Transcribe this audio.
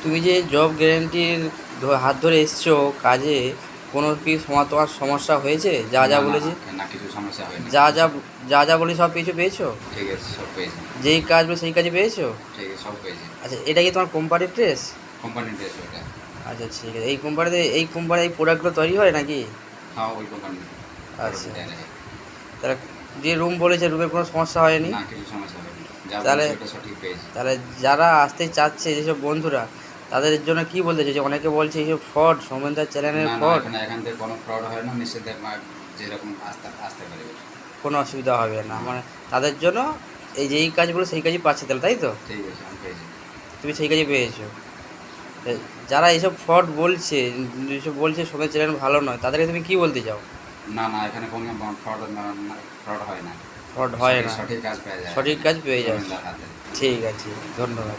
তুমি যে জব গ্যারেন্টির হাত ধরে এসছো কাজে, কোনো কি তোমার সমস্যা হয়েছে? যা না যা না বলেছে, না, কিছু সমস্যা হয়নি, যা কিছু যা যা যা বলি সব কিছু পেয়েছো? ঠিক আছে, সব পেয়েছি। যেই কাজ বলে সেই কাজে পেয়েছো? ঠিক আছে, সব পেয়েছি। আচ্ছা, এটা কি তোমার কোম্পানির ড্রেস? কোম্পানির ড্রেস ওটা। আচ্ছা ঠিক আছে। এই কোম্পানি এই প্রোডাক্টগুলো তৈরি হয় নাকি? হ্যাঁ, ওই কোম্পানির আচ্ছা, দেয় নাকি? তাহলে যে রুম বলেছে রুমের কোনো সমস্যা হয়নি? না, কিছু সমস্যা হয়নি, যা তাহলে বলেছি ওটা সঠিক পেয়েছি। তাহলে যারা আসতে চাচ্ছে যেসব বন্ধুরা, তাদের জন্য কি বলতে চাইছে? অনেকে বলছে এইসব ফ্রড, সৌমেনদার চ্যানেলের না না, ফ্রড। এখান থেকে কোনো ফ্রড হয় না, নিশ্চিত যেরকম আসতে আসতে পারে। কোনো অসুবিধা হবে না হ্যাঁ, মানে তাদের জন্য এই যে এই কাজগুলো সেই কাজই পাচ্ছে তাহলে, তাই তো? ঠিক আছে, আমি পেয়েছি। তুমি সেই কাজই পেয়েছো। যারা এইসব ফ্রড বলছে, যেসব বলছে সৌমেন চ্যানেল ভালো নয়, তাদেরকে তুমি কি বলতে চাও? না না, এখানে কোনো ফ্রড ফ্রড হয় না। ফ্রড হয় সঠিক না, সঠিক কাজ পেয়ে যায় সঠিক এখানে, কাজ পেয়ে যাচ্ছে। জমিদার হাতে। ঠিক আছে, ধন্যবাদ।